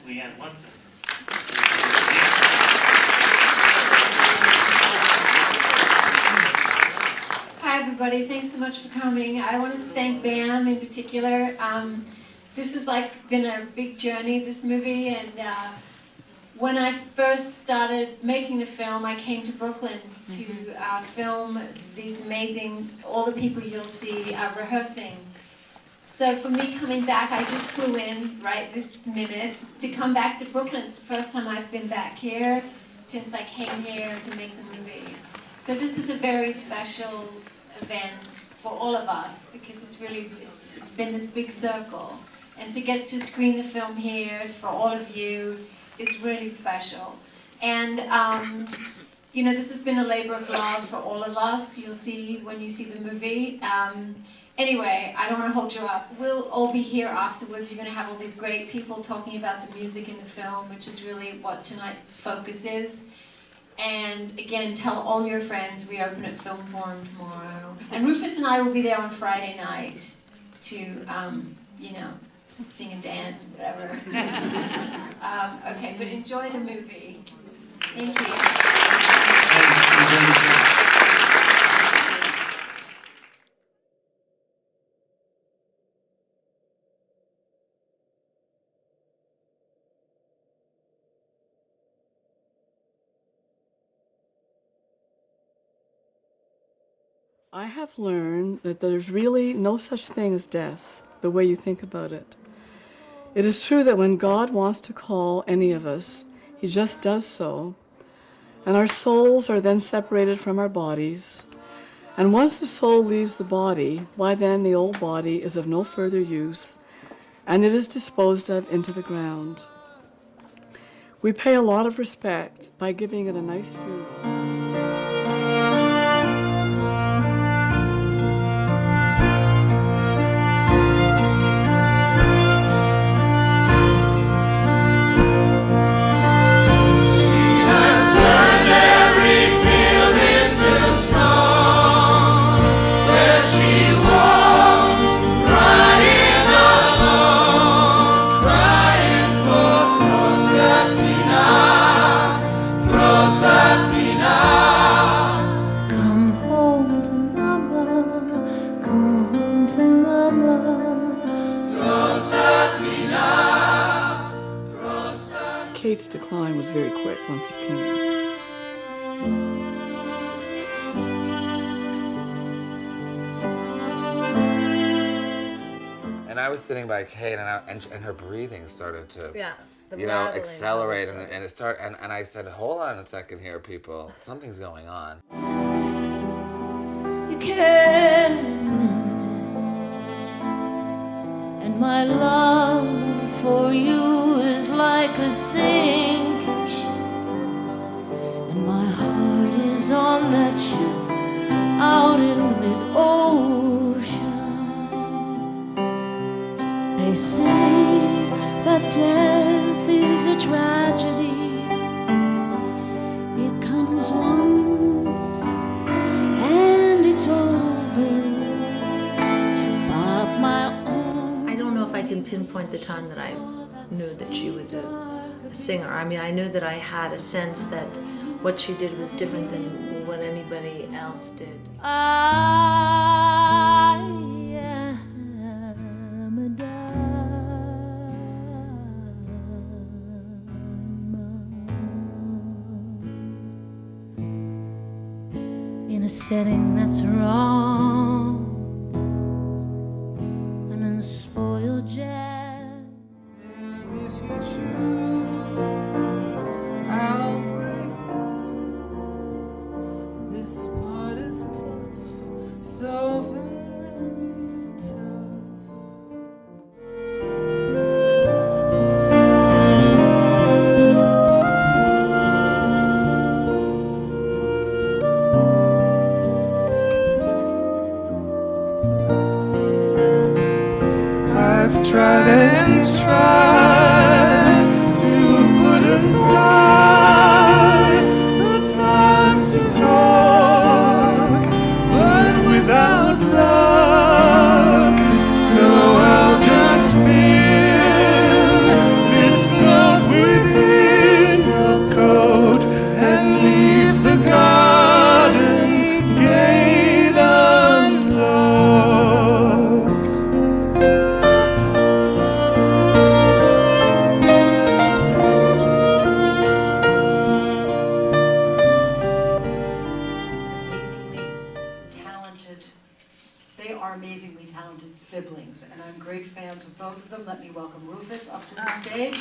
Leanne Munson. Hi everybody, thanks so much for coming. I want to thank BAM in particular. This has been a big journey, this movie, and when I first started making the film, I came to Brooklyn to film these amazing, all the people you'll see rehearsing. So for me coming back, I just flew in right this minute to come back to Brooklyn. It's the first time I've been back here since I came here to make the movie. So this is a very special event for all of us because it's been this big circle. And to get to screen the film here for all of you is really special. And this has been a labor of love for all of us. You'll see when you see the movie. Anyway, I don't want to hold you up. We'll all be here afterwards. You're going to have all these great people talking about the music in the film, which is really what tonight's focus is. And again, tell all your friends we open at Film Forum tomorrow. And Rufus and I will be there on Friday night to, sing and dance, whatever. Okay, but enjoy the movie. Thank you. I have learned that there's really no such thing as death, the way you think about it. It is true that when God wants to call any of us, He just does so, and our souls are then separated from our bodies. And once the soul leaves the body, why then the old body is of no further use, and it is disposed of into the ground. We pay a lot of respect by giving it a nice funeral. Kate's decline was very quick once it came. And I was sitting by Kate, and her breathing started to, accelerate, and it started. And I said, "Hold on a second here, people. Something's going on." You can, and my love for you is like a sinking ship, and my heart is on that ship out in mid-ocean. They say that death is a tragedy. It comes once and it's over. But my own, I don't know if I can pinpoint the time that I knew that she was a singer. I mean, I knew that I had a sense that what she did was different than what anybody else did. I am a diamond in a setting that's wrong, an unspoiled jazz. If you choose, I'll break through. This part is tough, so very tough. siblings, and I'm great fans of both of them. Let me welcome Rufus up to the stage.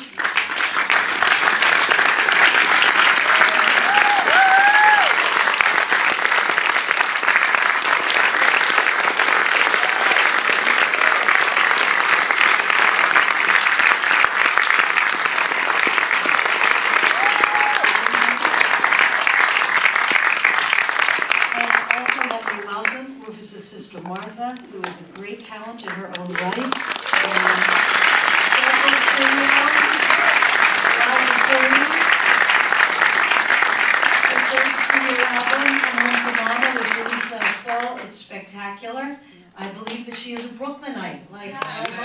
Sister Martha, who is a great talent in her own right. The third studio album, Unconventional, was released last fall. It's spectacular. I believe that she is a Brooklynite, like all of us.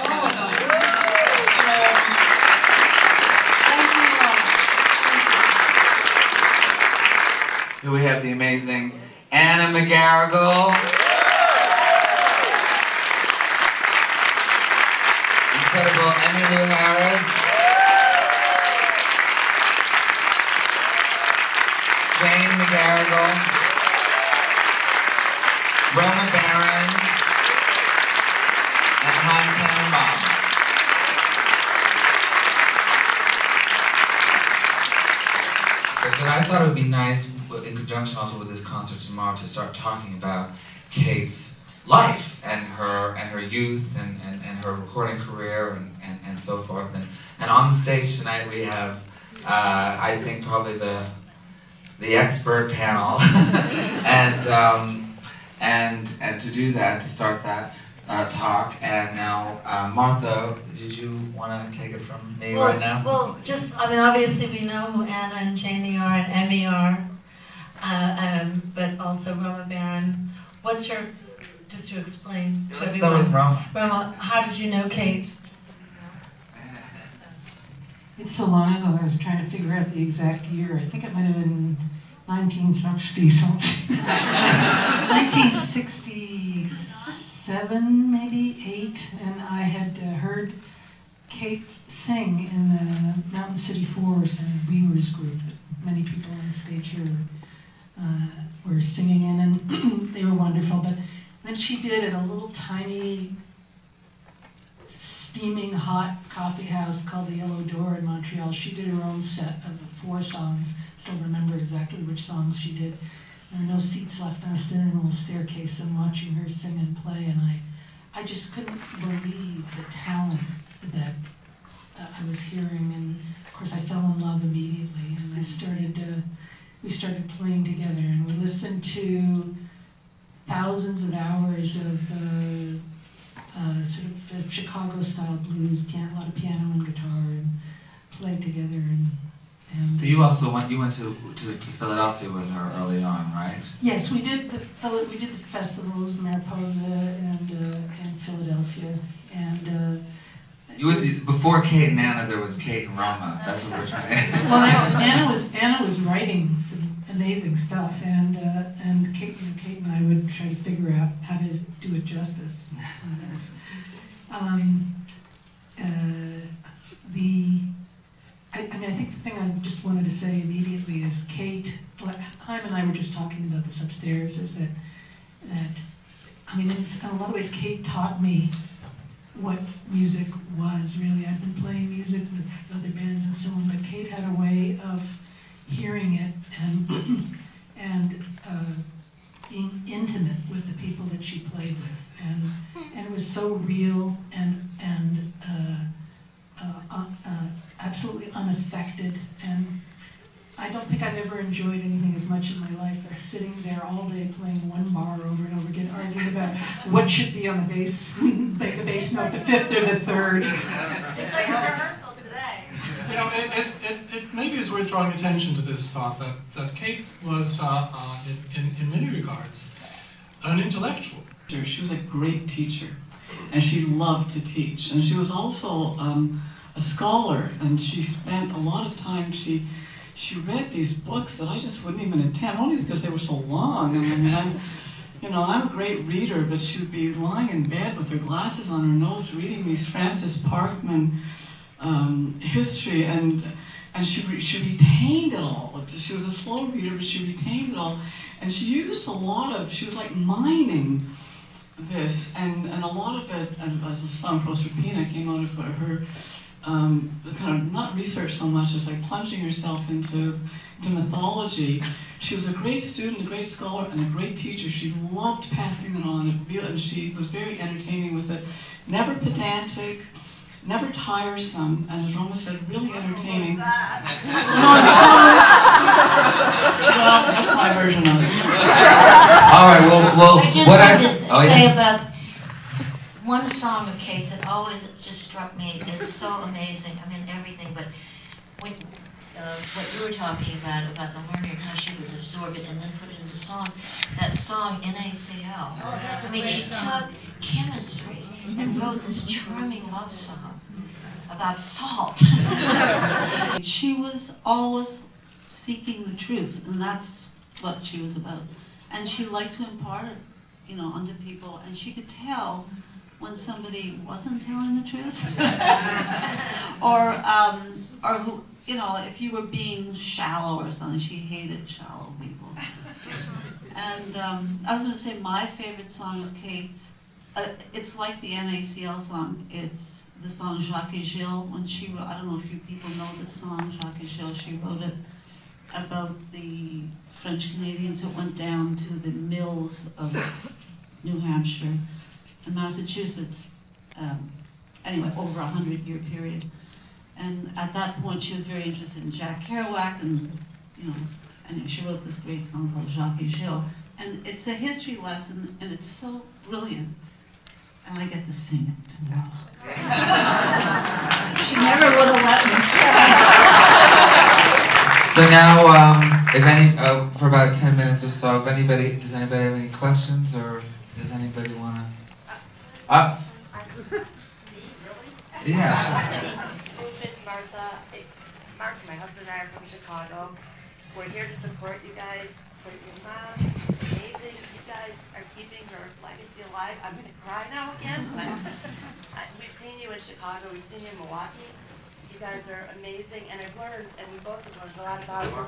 Thank you all. Here we have the amazing Anna McGarrigle. Incredible Emmylou Harris, Jane McGarrigle, Roma Barron, and Han Tannenbaum. But I thought it would be nice, in conjunction also with this concert tomorrow, to start talking about Kate's life and her youth and her recording career and so forth. And on the stage tonight we have I think probably the expert panel and to do that, to start that talk. And now Martha, did you want to take it from me right now? Well, just, I mean, obviously we know who Anna and Janie are and Emmy are, but also Roma Barron. What's your, just to explain to Let's everyone. start with Roma. Roma, how did you know Kate? It's so long ago, I was trying to figure out the exact year. I think it might have been 1967, maybe 8, and I had heard Kate sing in the Mountain City Fours kind of Weavers group that many people on the stage here were singing in, and they were wonderful. But then she did at a little tiny steaming hot coffee house called the Yellow Door in Montreal. She did her own set of 4 songs. Still remember exactly which songs she did. There were no seats left. I was sitting in a little staircase and watching her sing and play, and I just couldn't believe the talent that I was hearing. And of course, I fell in love immediately, and we started playing together, and we listened to thousands of hours of sort of Chicago-style blues, a lot of piano and guitar, and played together. And You also went to Philadelphia with her early on, right? yes, we did the festivals, Mariposa and Philadelphia, and Before Kate and Anna, there was Kate and Roma. That's what we're trying to. well, Anna was writing some amazing stuff, and Kate and I would try to figure out how to do it justice. I think the thing I just wanted to say immediately is Kate, Chaim and I were just talking about this upstairs, is that in a lot of ways Kate taught me what music was, really. I've been playing music with other bands and so on, but Kate had a way of hearing it and being intimate with the people that she played with, and it was so real and absolutely unaffected. And I don't think I've ever enjoyed anything as much in my life as sitting there all day playing one bar over and over again, arguing about what should be on the bass, like the bass note, the 5th or the 3rd. It's like a rehearsal today. You know, it maybe is worth drawing attention to this thought that Kate was, in many regards, an intellectual. She was a great teacher, and she loved to teach. And she was also a scholar, and she spent a lot of time, she read these books that I just wouldn't even attempt, only because they were so long. I mean, I'm a great reader, but she would be lying in bed with her glasses on her nose, reading these Francis Parkman history, and she retained it all. She was a slow reader, but she retained it all, and she used she was like mining this, and a lot of it, as the song Proserpina came out of her kind of not research so much as like plunging herself into mythology. She was a great student, a great scholar, and a great teacher. She loved passing it on, and she was very entertaining with it. Never pedantic, never tiresome, and as Roma said, really entertaining. Well, that's my version of it. All right, well, I just wanted to say about one song of Kate's that always just struck me as so amazing. I mean, everything, but when what you were talking about the learning, how she would absorb it and then put it into song, that song, NaCl. I mean, she took chemistry and wrote this charming love song about salt. She was always seeking the truth, and that's what she was about. And she liked to impart it, you know, onto people, and she could tell when somebody wasn't telling the truth, or who, you know, if you were being shallow or something. She hated shallow people. And I was going to say my favorite song of Kate's. It's like the NaCl song. It's the song Jacques et Gilles. When she wrote, I don't know if you people know this song, Jacques et Gilles. She wrote it about the French Canadians that went down to the mills of New Hampshire and Massachusetts. Anyway, over 100-year period. And at that point, she was very interested in Jack Kerouac, and you know, and she wrote this great song called Jacques et Gilles. And it's a history lesson, and it's so brilliant. And I get to sing it tomorrow. She never would have let me. So now, if any, for about 10 minutes or so, does anybody have any questions, or does anybody want to? Yeah. Rufus, Mark, my husband and I are from Chicago. We're here to support you guys. For your mom, it's amazing. You guys are keeping her legacy alive. I'm going to cry now again, but we've seen you in Chicago. We've seen you in Milwaukee. You guys are amazing, and I've learned, and we both have learned a lot about you.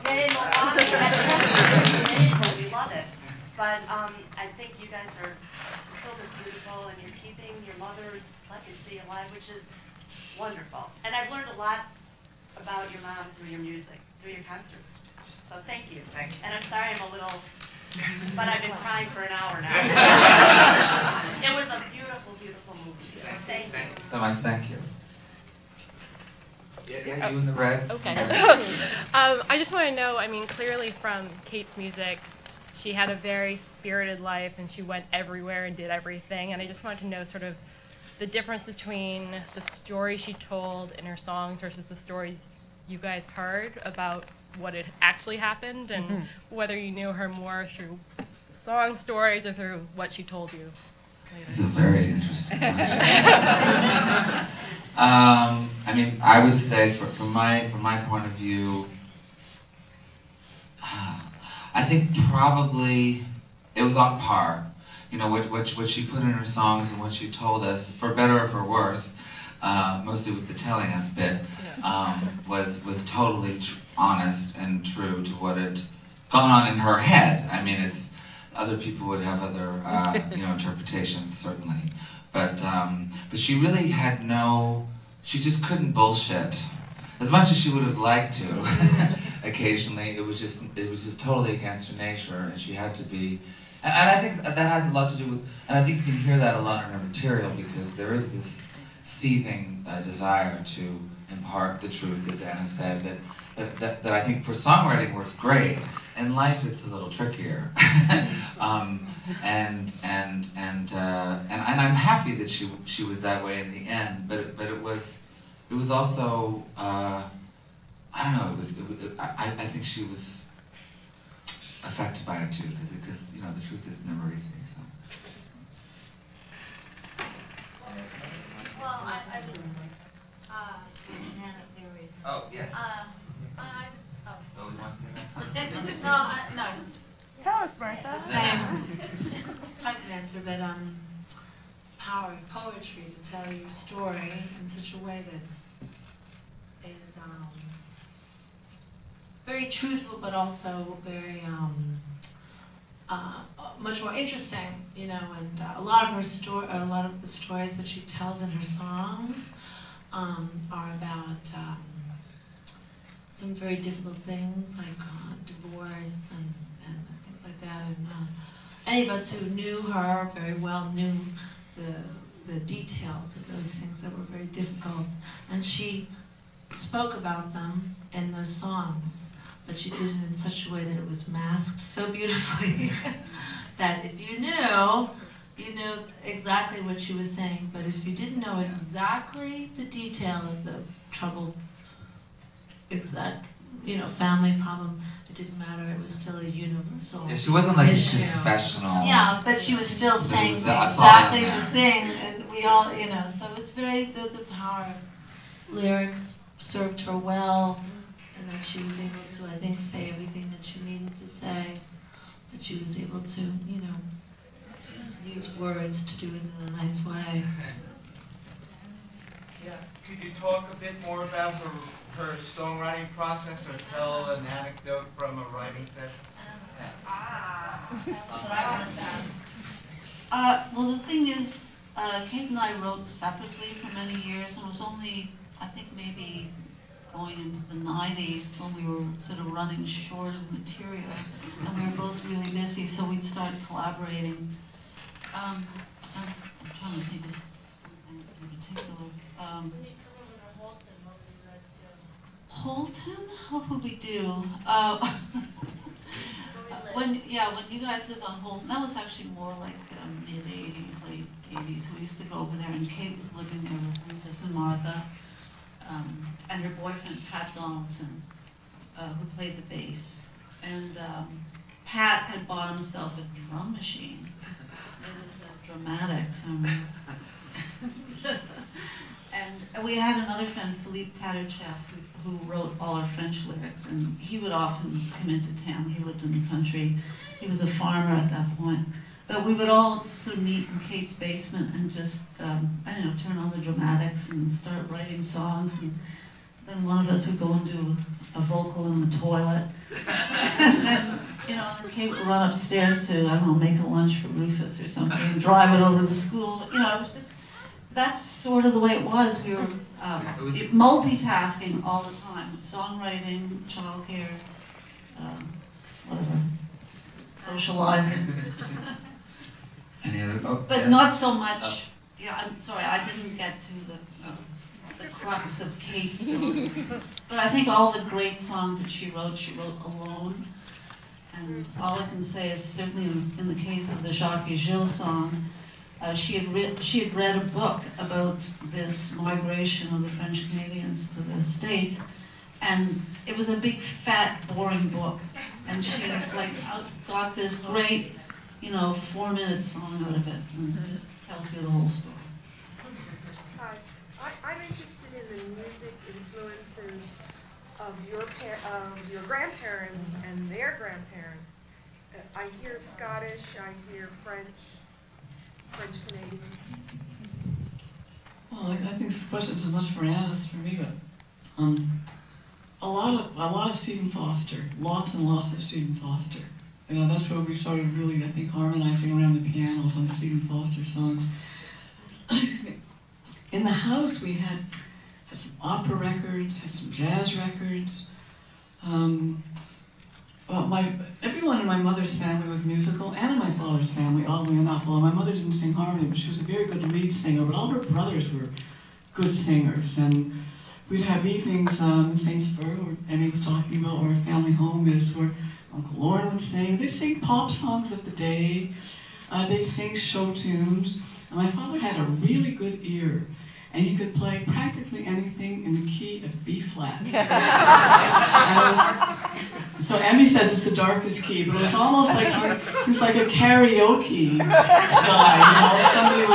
Yay, Milwaukee! Amazing. We love it. But I think you guys are filled as beautiful, and you're keeping your mother's legacy alive, which is wonderful. And I've learned a lot about your mom through your music, through your concerts. So thank you. And I'm sorry I'm a little, but I've been crying for an hour now. It was a beautiful, beautiful movie. So thank you. So much, thank you. Yeah, you in the red. Okay. I just want to know, I mean, clearly from Kate's music, she had a very spirited life and she went everywhere and did everything. And I just wanted to know sort of the difference between the story she told in her songs versus the stories you guys heard about what had actually happened, and whether you knew her more through song stories or through what she told you later. It's a very interesting question. I mean, I would say from my point of view, I think probably it was on par. You know, what she put in her songs and what she told us, for better or for worse, mostly with the telling us bit, was totally honest and true to what had gone on in her head. I mean, it's other people would have other interpretations, certainly, but she really had she just couldn't bullshit as much as she would have liked to. Occasionally, it was just totally against her nature, and she had to be. And I think that has a lot to do with, and I think you can hear that a lot in her material, because there is this seething desire to impart the truth, as Anna said, that I think for songwriting works great. In life, it's a little trickier. And I'm happy that she was that way in the end. But it was also I don't know. I think she was affected by it too, because you know, the truth is never easy. So. Well, I just, Oh, yes. I just, Oh, you want to say that? no, just Tell us, Martha. Same type of answer, but power of poetry to tell your story in such a way that is very truthful, but also very much more interesting, you know, and a lot of the stories that she tells in her songs are about some very difficult things like divorce and things like that. And any of us who knew her very well knew the details of those things that were very difficult. And she spoke about them in those songs, but she did it in such a way that it was masked so beautifully that if you knew exactly what she was saying. But if you didn't know exactly the detail of the troubled, family problem, it didn't matter. It was still a universal Yeah, she wasn't like issue. a confessional. Yeah, but she was still saying That's all in exactly there. the thing, and we all, so it's very, the power of lyrics served her well, and that she was able to, I think, say everything that she needed to say, that she was able to, use words to do it in a nice way. Yeah. Could you talk a bit more about her songwriting process, or tell an anecdote from a writing session? That's what I wanted to ask. Well, the thing is, Kate and I wrote separately for many years, and it was only, I think, maybe going into the 90s when we were sort of running short of material, and we were both really busy, so we'd start collaborating. I'm trying to think of something in particular. Holton? What would we do? When you guys lived on Holton, that was actually more like mid-80s, late 80s. We used to go over there, and Kate was living there with Rufus and Martha, and her boyfriend, Pat Donaldson, who played the bass. And Pat had bought himself a drum machine. It was dramatics. And we had another friend, Philippe Tatarchev, who wrote all our French lyrics, and he would often come into town. He lived in the country. He was a farmer at that point. But we would all sort of meet in Kate's basement and just, turn on the dramatics and start writing songs. And then one of us would go and do a vocal in the toilet. And then, and Kate would run upstairs to, make a lunch for Rufus or something, and drive it over to school. It was just, that's sort of the way it was. We were multitasking all the time. Songwriting, childcare, whatever, socializing. Any other? But not so much. Yeah, I'm sorry, I didn't get to the crux of Kate's song. But I think all the great songs that she wrote alone. And all I can say is, certainly in the case of the Jacques et Gilles song, she had read a book about this migration of the French Canadians to the States, and it was a big, fat, boring book. And she got this great, 4-minute song out of it, and it just tells you the whole story. Hi, I'm interested in the music influences of your grandparents and their grandparents. I hear Scottish, I hear French Canadian. Well, I think this question is as much for Anna as for me, but a lot of Stephen Foster, lots and lots of Stephen Foster. That's where we started really, I think, harmonizing around the pianos on Stephen Foster songs. In the house, we had some opera records, had some jazz records. Everyone in my mother's family was musical, and in my father's family, oddly enough. Although my mother didn't sing harmony, but she was a very good lead singer. But all her brothers were good singers, and we'd have evenings in St. Spur, where Emmy was talking about, where our family home is, where Uncle Lauren would sing. They'd sing pop songs of the day. They'd sing show tunes. And my father had a really good ear, and he could play practically anything in the key of B flat. So Emmy says it's the darkest key, but it was almost like he was like a karaoke guy. Somebody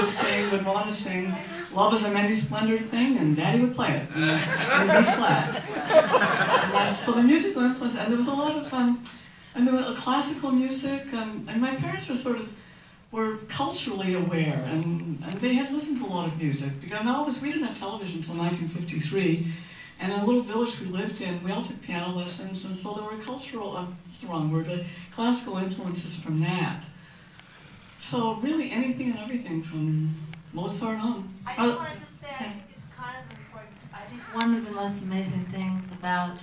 would want to sing "Love Is a Many Splendored Thing," and Daddy would play it in B flat. So the musical influence, and there was a lot of and there was classical music, and my parents were culturally aware, and they had listened to a lot of music. Because we didn't have television until 1953, and in a little village we lived in, we all took piano lessons, and so there were classical influences from that. So really anything and everything from Mozart on. I just wanted to say, I think it's kind of important. I think one of the most amazing things about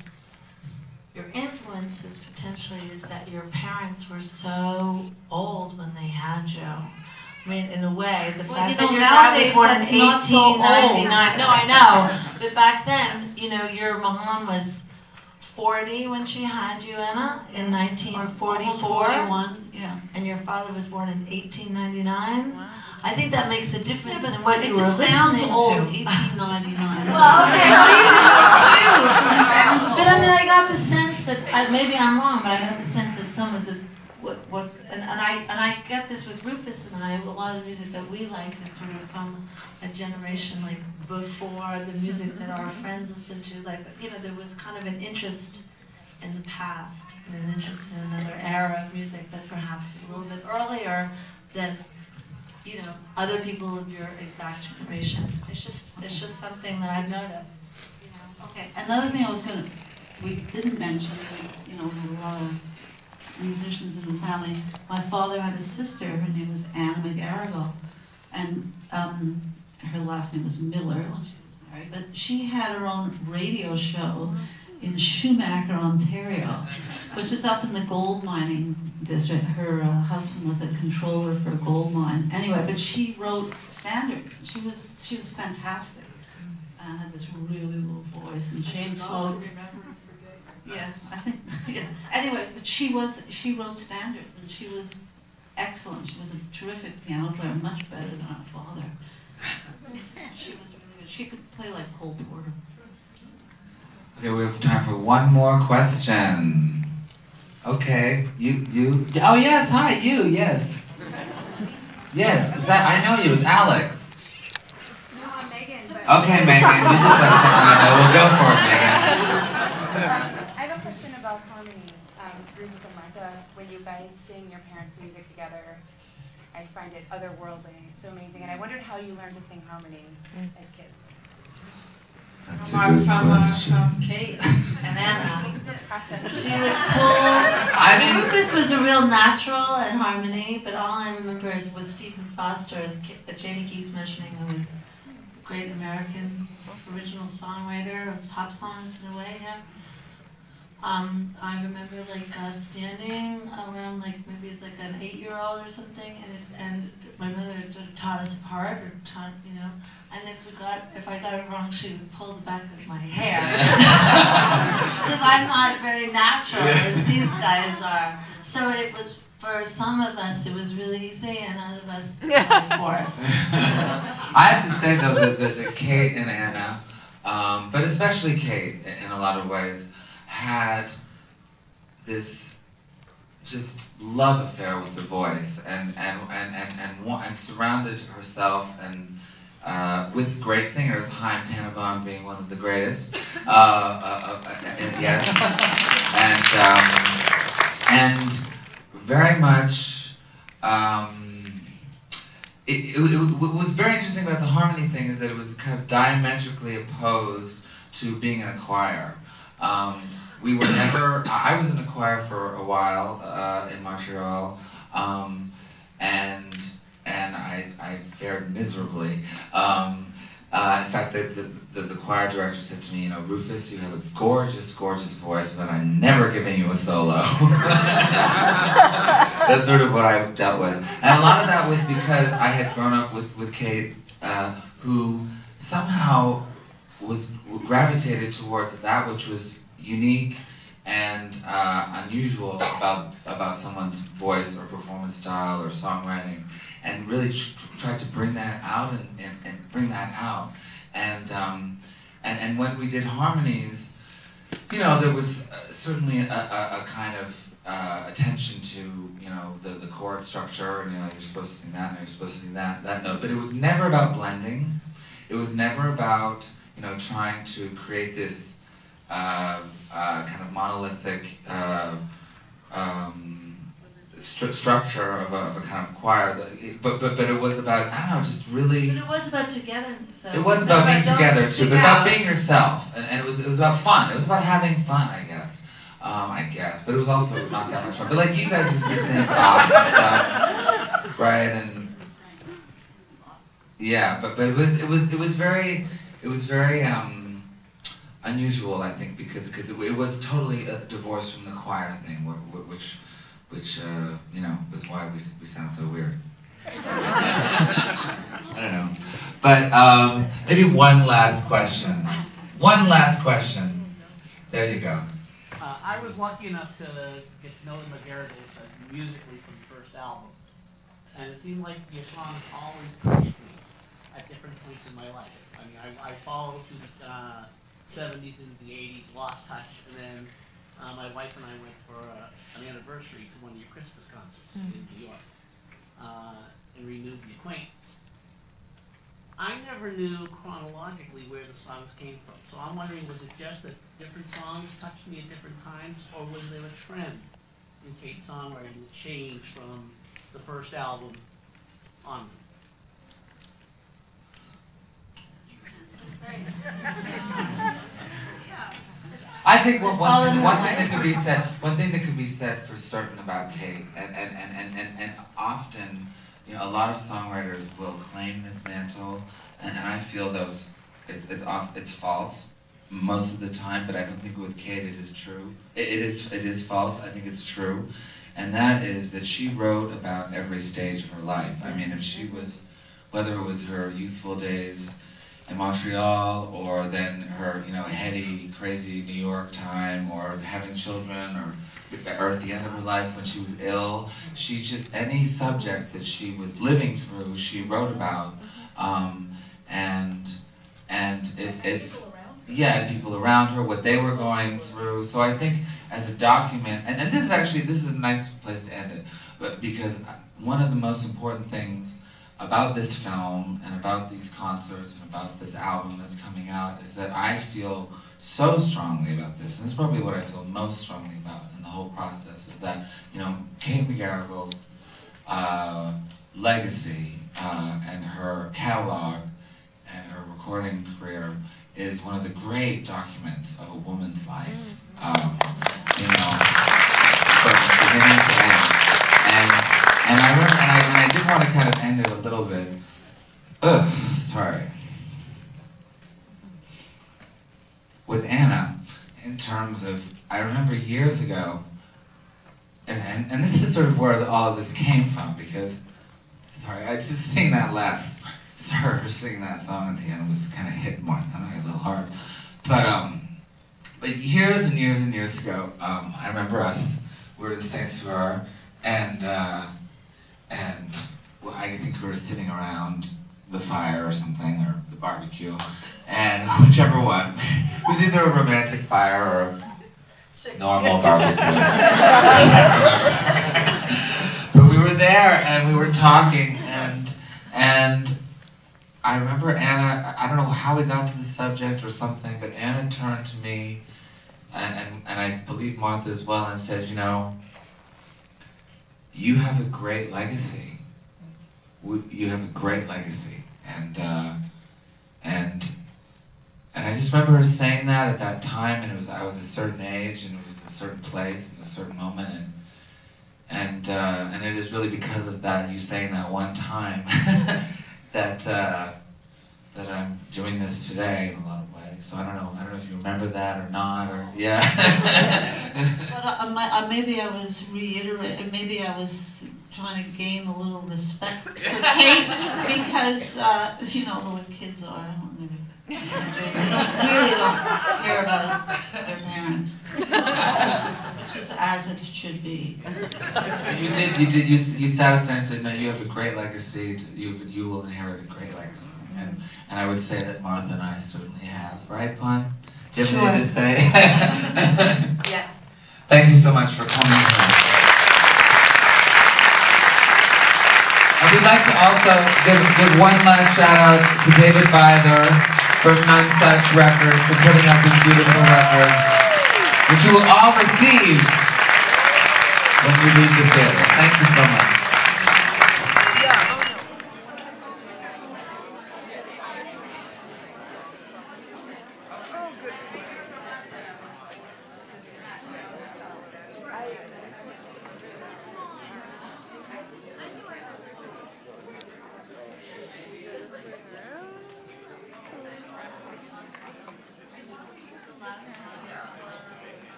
your influences potentially is that your parents were so old when they had you. I mean, in a way, the fact that your dad was born in 1899. No, I know. But back then, you know, your mom was 40 when she had you, Anna, in 1944. 41, yeah. And your father was born in 1899. Wow. I think that makes a difference Yeah, in what it you were just listening sounds to. old, 1899. Well, okay, well, you did too. But I mean, I got the sense that, maybe I'm wrong, but I got the sense of some of the, and I get this with Rufus and I, a lot of the music that we like is sort of from a generation like before the music that our friends listened to, like, you know, there was kind of an interest in the past, and an interest in another era of music that perhaps is a little bit earlier than, you know, other people of your exact generation. It's just something that I've noticed. You know? Okay, another thing we didn't mention, you know, we had a lot of musicians in the family. My father had a sister, her name was Anna McGarrigle, and her last name was Miller when she was married, but she had her own radio show in Schumacher, Ontario, which is up in the gold mining district. Her husband was a controller for a gold mine. Anyway, but she wrote standards. She was fantastic and had this really low voice and chain smoked. Yes, I think. Yeah. Anyway, but she wrote standards and she was excellent. She was a terrific piano player, much better than our father. She was really good. She could play like Cole Porter. Okay, we have time for one more question. Okay, you. Oh yes, hi, yes. Yes, is that, I know you, it's Alex. No, I'm Megan. But Okay, Megan, you just let someone know. We'll go for it, Megan. I have a question about harmony. Rufus and Martha, when you guys sing your parents' music together, I find it otherworldly. It's so amazing. And I wondered how you learned to sing harmony as kids. That's From Kate and Anna. She would pull. Rufus was a real natural at harmony, but all I remember is with Stephen Foster, as Janie keeps mentioning, who was a great American original songwriter of pop songs in a way. Yeah. I remember like standing around, like maybe it's like an 8-year-old or something, and my mother had sort of taught us apart, or taught, you know, and if I got it wrong, she would pull the back of my hair, because I'm not very natural as these guys are. So it was, for some of us, it was really easy, and other of us, of course. I have to say though that Kate and Anna, but especially Kate in a lot of ways, had this just love affair with the voice, and surrounded herself and with great singers, Chaim Tannenbaum being one of the greatest, yes, and very much. What was very interesting about the harmony thing is that it was kind of diametrically opposed to being in a choir. We were never. I was in a choir for a while in Montreal, and I fared miserably. In fact, the choir director said to me, you know, Rufus, you have a gorgeous, gorgeous voice, but I'm never giving you a solo. That's sort of what I dealt with, and a lot of that was because I had grown up with Kate, who somehow gravitated towards that which was unique and unusual about someone's voice or performance style or songwriting, and really tried to bring that out and bring that out. And when we did harmonies, you know, there was certainly a kind of attention to, you know, the chord structure, and, you know, you're supposed to sing that and you're supposed to sing that note, but it was never about blending. It was never about, you know, trying to create this kind of monolithic structure of a kind of choir. But it was about, I don't know, just really. But it was about togetherness. So it was about being together too, but about being yourself, and it was about fun. It was about having fun, I guess. But it was also not that much fun. But like you guys used to sing pop and stuff. right? And yeah, but it was very unusual, I think, because it was totally divorced from the choir thing, which you know, was why we sound so weird. I don't know, but maybe one last question. One last question. There you go. I was lucky enough to get to know the McGarrigles musically from the first album, and it seemed like your songs always touched me at different points in my life. I mean, I followed through the 70s into the 80s, lost touch, and then my wife and I went for an anniversary to one of your Christmas concerts in New York, and renewed the acquaintance. I never knew chronologically where the songs came from, so I'm wondering, was it just that different songs touched me at different times, or was there a trend in Kate's songwriting that changed from the first album on? I think one thing that could be said for certain about Kate, and often, you know, a lot of songwriters will claim this mantle, and I feel it's false most of the time, but I don't think with Kate it is true. It is false. I think it's true, and that is that she wrote about every stage of her life. I mean, if she was, whether it was her youthful days in Montreal, or then her, you know, heady, crazy New York time, or having children, or at the end of her life when she was ill, she just, any subject that she was living through, she wrote about, and it's and people around her, what they were going through. So I think as a document, and this is a nice place to end it, but because one of the most important things about this film and about these concerts and about this album that's coming out is that I feel so strongly about this, and this is probably what I feel most strongly about in the whole process, is that, you know, Kate McGarrigle's legacy and her catalog and her recording career is one of the great documents of a woman's life, you know, from beginning to end. And I remember, and I did want to kind of end it a little bit. Sorry. With Anna, in terms of, I remember years ago, and this is sort of where all of this came from, because, sorry, I just sing that last, her singing that song at the end was kind of hit Martha and I a little hard. But years and years and years ago, I remember us, we were in Saint-Sueur, and well, I think we were sitting around the fire or something, or the barbecue, and whichever one. It was either a romantic fire or a normal barbecue. But we were there and we were talking, and I remember Anna, I don't know how we got to the subject or something, but Anna turned to me, and I believe Martha as well, and said, you know, you have a great legacy. You have a great legacy, and I just remember her saying that at that time, and I was a certain age, and it was a certain place, and a certain moment, and it is really because of that, you saying that one time, that I'm doing this today in a lot of ways. So I don't know if you remember that or not, or yeah. But maybe I was reiterating, maybe I was trying to gain a little respect for Kate, because you know the way kids are. They really don't care about their parents, which is as it should be. You sat us down and said, no, you have a great legacy. You will inherit a great legacy. And I would say that Martha and I certainly have. Right, Pun? Do you have anything to say? Yeah. Thank you so much for coming tonight. And we'd like to also give one last shout out to David Byther from None Such Records for putting out this beautiful record, which you will all receive when you leave the theater. Thank you so much.